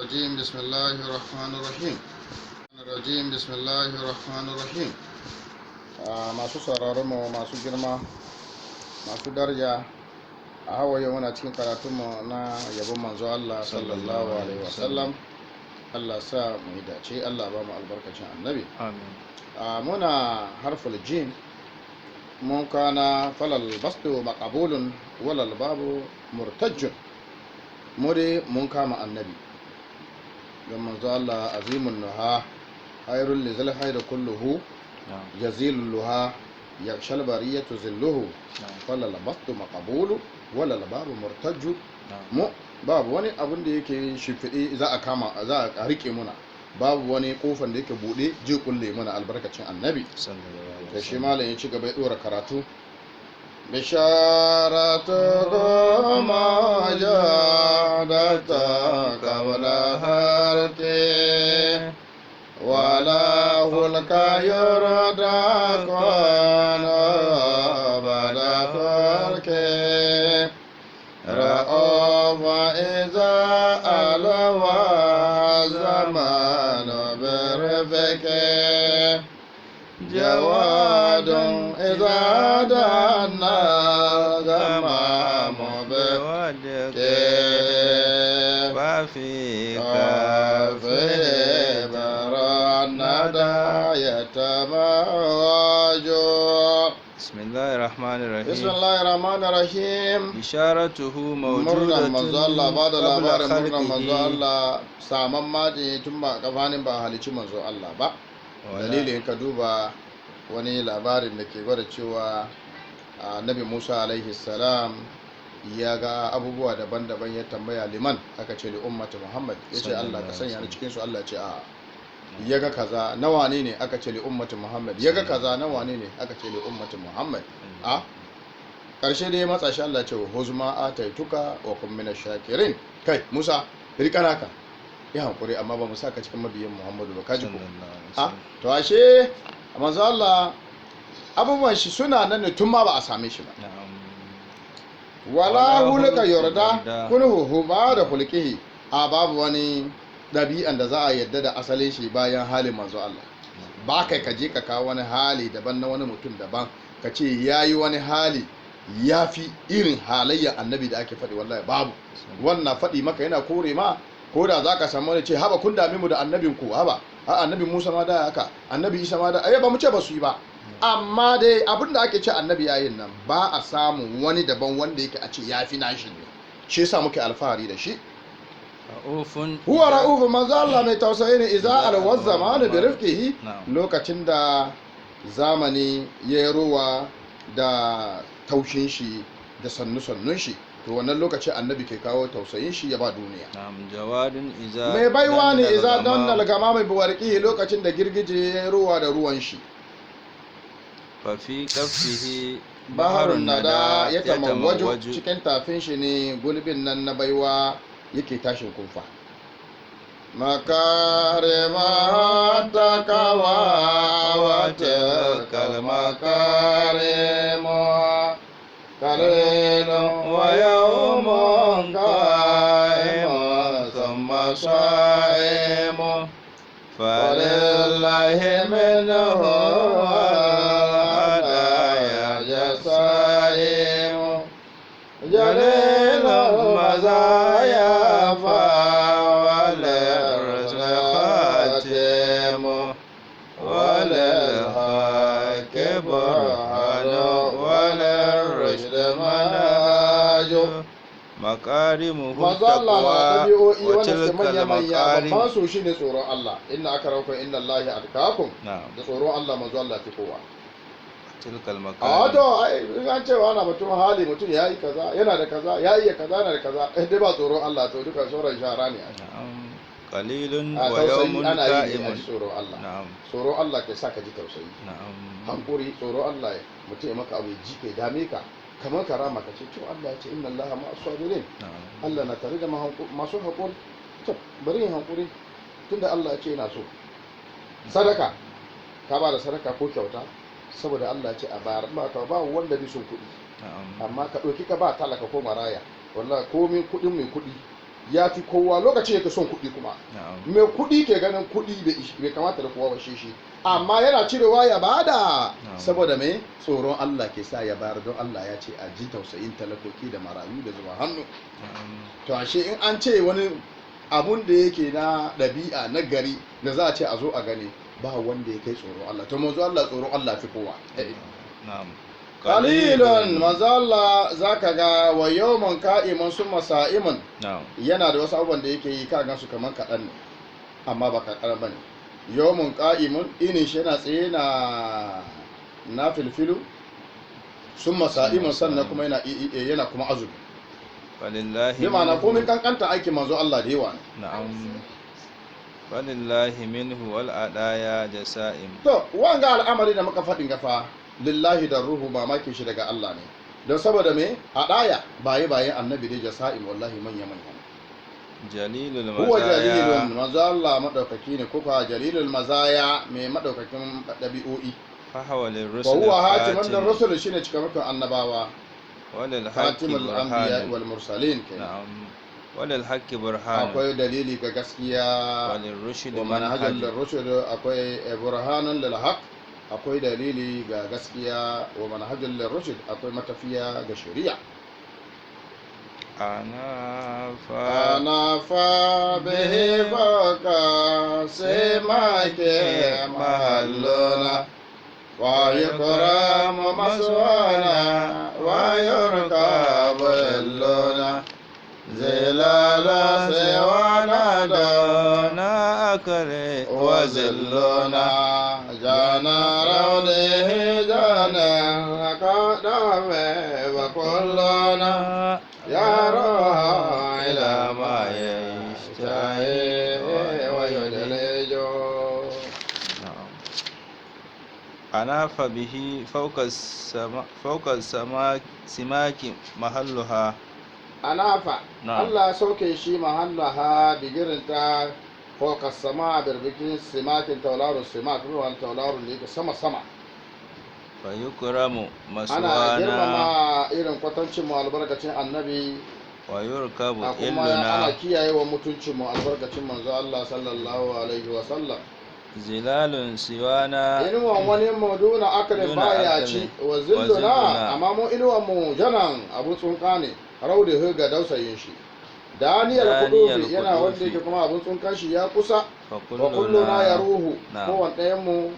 الرجيم بسم الله الرحمن الرحيم masu sauraron mu masu girma masu daraja a hawaye muna cikin karatunmu na yabon manzo Allah sallallahu alaihi wasallam. Allah sa mu yi dace, Allah ba mu albarkacin annabi, amin. Muna harful jim, mun kana falal bastu maqbulun walal babu murtajjun. Muri mun kama annabi don manzo Allah azimun nuha hayrul lizal hayr kulluhu yazilul luha yakshal bariyatu zilluhu falal bastu maqbulu walal babu murtajjun. Mu babu wani abun da yake shifidi za a rike muna, babu wani kofan da yake bude ji kulle muna albarkacin annabi. Da shi malam ya ci gaba ya dora karatu. bisharatu ma jadata qabla harki wala hulka yurda kana bada farki ra'afa iza alwa zamanu birfiki جواد إذا دنا غمام بوجهك وفيك في برندا يتمواج. بسم الله الرحمن الرحيم. بسم الله الرحمن الرحيم. إشارته مرنا موجودة مزال بعد الأخبار مرنا خلقه. مزال سامم ما تجمع كفانين بحالي manzo Allah ba. Dalilin ka duba wani labarin da ke gwada cewa Nabi Musa alaihi salam ya ga abubuwa daban-daban, ya tambaya liman, aka ce li ummati Muhammad, ya ce Allah ka sanya ni cikin su, Allah ce a. Ya ga kaza na wane ne, aka ce li ummati Muhammad, ya ga kaza na wane ne, aka ce li ummati Muhammad. A karshe dai matsa shi, Allah ce huzma ataituka wa kun minash shakirin. Kai Musa rika naka, ya hankuri amma ba mu saka cikin mabiyin Muhammadu ba, kaji ko. To ashe manzo Allah abubuwan shi suna nan ne tun ma ba a same shi ba. Wala hulka yarda kulhu ba da hulkihi, a babu wani dabi'an da za a yadda da asalin shi bayan halin manzo Allah. Ba kai ka je ka kawo wani hali daban na wani mutum daban ka ce yayi wani hali yafi irin halayyar annabi da ake faɗi, wallahi babu. Wannan faɗi maka yana kore ma, ko da za ka samu wani ce haba kun dame mu da annabin ku, haba a annabi Musa ma da haka, annabi Isa ma da ba mu ce ba su yi ba, amma dai abin da ake ce annabi yayin nan ba a samu wani daban wanda yake a ce yafi nashi ne, shi yasa muke alfahari da shi. Huwa ra'ufu, manzo Allah mai tausayi ne, iza alwaz zamanu bi rifqihi, lokacin da zamani ya ruwa da taushin shi da sannu shi, to wannan lokacin annabi ke kawo tausayin shi ya ba duniya. Mai baiwa ne iza don nalgama mai buwarki, lokacin da girgije ya ruwa da ruwan shi. fafi kafihi Baharun nada ya tamawwaju, cikin tafin shi ne gulbin nan na baiwa yake tashin kumfa. Makarima takawa wa tilkal makarimu قليل ويوم قائم ثم صائم فلله منه هدايا جسائم جليل المزايا فوللرسل خاتم وللحق برهان makarimu taqwa wa tilkal makarim. masu shine tsoron Allah, inna akramakum inda Allahi atqakum. Da tsoron Allah manzo Allah fi kowa. Tilkal makarim. To ai an cewa ana batun hali mutum yayi kaza, yana da kaza, yayi kaza, yana da kaza, dai ba tsoron Allah to duka sauran shara ne. Qalilun wa yawmun qa'imun. Tsoron Allah. Tsoron Allah ke saka ji tausayi. Hankuri, tsoron Allah mutum ya maka abu ji ke dame ka, kamar karama ka ce to Allah ya ce inna Allah ma as-sabirin, Allah na tare da masu haƙuri. To bari yin haƙuri tunda Allah ya ce yana so. Sadaka ka ba da sadaka ko kyauta saboda Allah ya ce a bayar, ba ka ba wanda bai son kuɗi, amma ka ɗauki ka ba talaka ko maraya, wallahi komin kuɗin mai kuɗi ya fi kowa lokaci yake son kuɗi kuma mai kuɗi ke ganin kuɗi bai kamata da kowa ba shi amma yana cirewa ya bada saboda mai tsoron Allah ke sa ya bayar don Allah ya ce a ji tausayin talakoki da marayu da zuba hannu to ashe in an ce wani abun da yake na ɗabi'a na gari da za a ce a zo a gani ba wanda ya kai tsoron Allah to manzo Allah tsoron Allah fi kowa qalilun manzo Allah zaka ga wa yawman qa'iman summa sa'iman yana da wasu abubuwan da yake yi ka gansu kaman kaɗan ne amma ba kaɗan bane yawmun qa'imun inin shi yana tsaye na filfilu summa sa'iman sannan kuma yana kuma azumi walillahi bi ma'ana komai kankanta aikin manzo Allah da yawa ne walillahi minhu wal adaya jasa'im to wanga al'amari da muka faɗin gafa lillahi da ruhu mamakin shi daga Allah ne don saboda me adaya bayan annabi dai jasa'im wallahi manya jalilul mazaya huwa jalilun manzo Allah madaukaki ne kuka jalilul mazaya mai madaukakin dabi'o'i fa hawalil rusul wa huwa hatimun dar rusul shine cikamakin annabawa walil hatimul anbiya wal mursalin na'am walil haqqi burhan akwai dalili ga gaskiya walil rushd wa manhajul rushd akwai burhanun lil haqq akwai dalili ga gaskiya wa manhajul rushd akwai matafiya ga shari'a ana fa bihi baka semake mahalluna wa yukramu maswana wa yurkabu illuna zilala sewana dona akare wa zilluna jana rawdihi jana kadame wa kulluna ya roha ila ma yashtahi wa yudlijo anafa bihi fawqa simaki mahalluha anafa Allah sauke shi mahallaha bigirinta fawqa sama birbikin simakin taularu simak ruwan taularu ne sama fa yukramu maswana ana girmama irin kwatancin mu albarkacin annabi wa yurkabu kuma illuna ana kiyaye wa mutuncin mu albarkacin manzo Allah sallallahu alaihi wa sallam zilalun siwana inuwan wani mu duna akare baya ci wa zilluna amma mu inuwan mu janan abu tsunka ne raude ga dausayin shi daniyar kudufi yana wanda yake kuma abun tsunkan shi ya kusa wa kulluna ya ruhu kowane ɗayan mu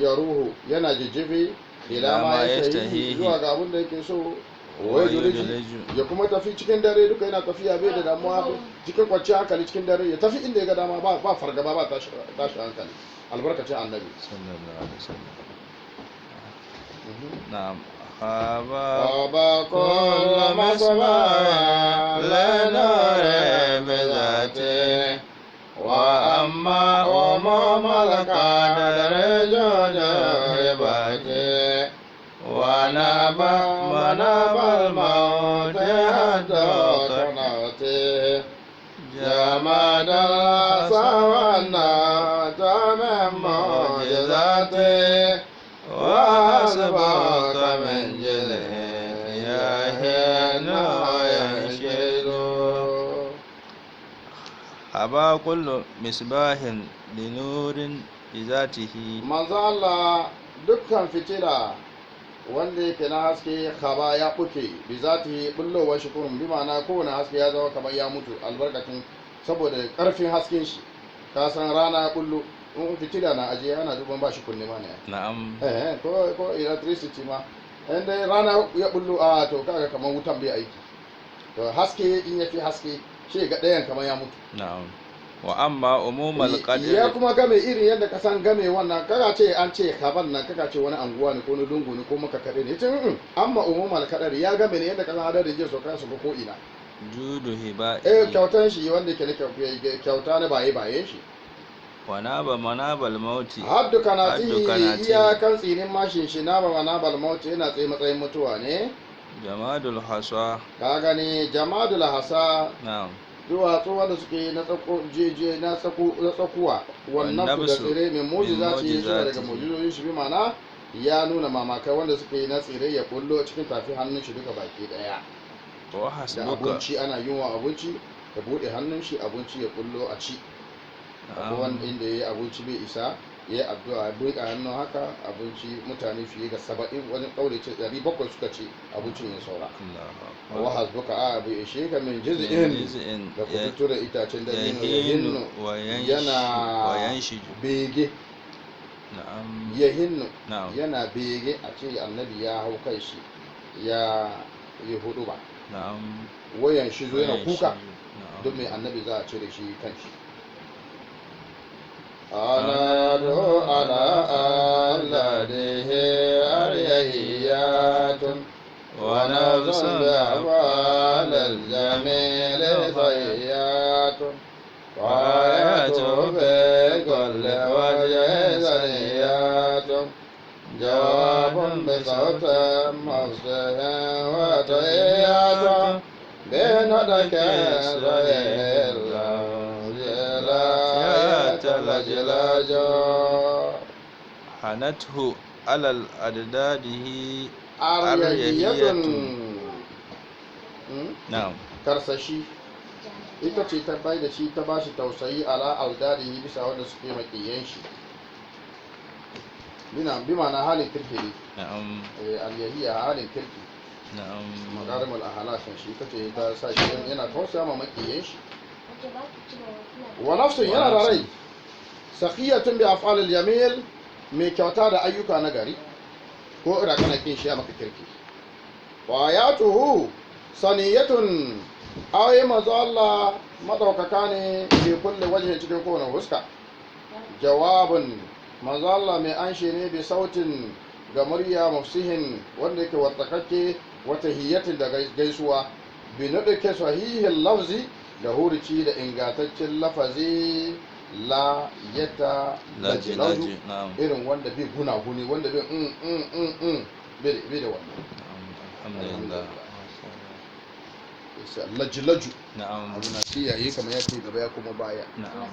ya ruhu yana jijjifi ila ma yastahi zuwa ga abin da yake so wai juliji ya kuma tafi cikin dare duka yana tafiya bai da damuwa cikin kwanciyar hankali cikin dare ya tafi inda ya ga dama ba fargaba ba tashi hankali albarkacin annabi sallallahu alaihi wasallam na'am haba kullu masma lanare bizati wa amma ummal qadar jodibati wa manabal maut hatta kanati jamadal sawana tamam mujizati wa hasbaka min jilhi ya hina yanshidu haba kullu misbahin linurin bizatihi manzo Allah dukkan fitila wanda yake na haske khaba ya buke bizatihi bullowar shi kurun bi ma'ana kowane haske ya zama kamar ya mutu albarkacin saboda karfin hasken shi ka san rana ya bullo in fitila na aje ana duban ba shi kunne ma ne na'am ko electricity ma inda rana ya bullo a to kaga kamar wutan bai aiki to haske in yafi haske shi ga ɗayan kamar ya mutu na'am wa amma umumul qadr ya kuma game irin yadda ka san game wannan kaga ce an ce kaban nan kaga ce wani anguwa ne ko ni lungu ne ko maka kade ne ita amma umumul qadr ya game ne yadda ka san adadin jin so kan su ko ina judu hiba kyautan shi wanda yake ne kyauta ne baye shi wana ba manabal mauti haddu kanati iya kan tsinin mashin shi na ba manabal mauti yana tsaye matsayin mutuwa ne jamadul hasa ka gani jamadul hasa na'am duwatsu wanda suke na tsako jeje na tsakuwa wannan ku da tsire mai mujiza ce zuwa daga mujizoyin shi bi mana ya nuna mamakai wanda suke na tsire ya kullo cikin tafi hannun shi duka baki daya wa da hasbuka abinci ana yin wa abinci ya bude hannun shi abinci ya kullo a ci. Akwai wanda inda ya yi abinci bai isa ya yi addu'a ya buɗe hannun haka abinci mutane fiye ga 70 wani ƙaure ce 700 suka ce abincin ya saura. wa hasbuka a bai ishe ka min jiz'in da ku fito da itacen da yahinnu yana bege yahinnu yana bege a ce annabi ya hau kai shi ya yi hudu ba wayan shi zo yana kuka don mai annabi za a cire shi kan shi. anadu ala alladihi aryahiyatun wa nafsun bi'awal al-jamil sayyatun wa ayatu fi kulli wajhin saniyatun jawabun bi sawtin mafsihin wa tayyatun بندك زهير جلاج حنته على الأدداده أريهية نعم karsashi ita ce ta bai da shi ta bashi tausayi ala aldadihi bisa wanda suke makiyan shi bi ma'ana halin kirki ne al-yahiya halin kirki magarimul ahalashin shi ita ce ta sa shi yana tausaya ma makiyan shi. wa nafsun yana da rai sakhiyatun bi af'alil jamil mai kyauta da ayyuka na gari ko ira kana kin shi maka kirki. wa ayatuhu saniyatun ayi manzo Allah madaukaka ne bi kulli wajhin cikin kowane huska. jawabun manzo Allah mai anshe ne bi sautin ga murya mafsihin wanda yake wartakakke wata hiyatin da gaisuwa bi nuduke sahihin lafzi da hurici da ingantaccen lafazi la yata lajilaju irin wanda bai gunaguni wanda bai bai da wannan. alhamdulillah lajilaju na'am abu na kiyaye kamar yake gaba ya kuma baya. na'am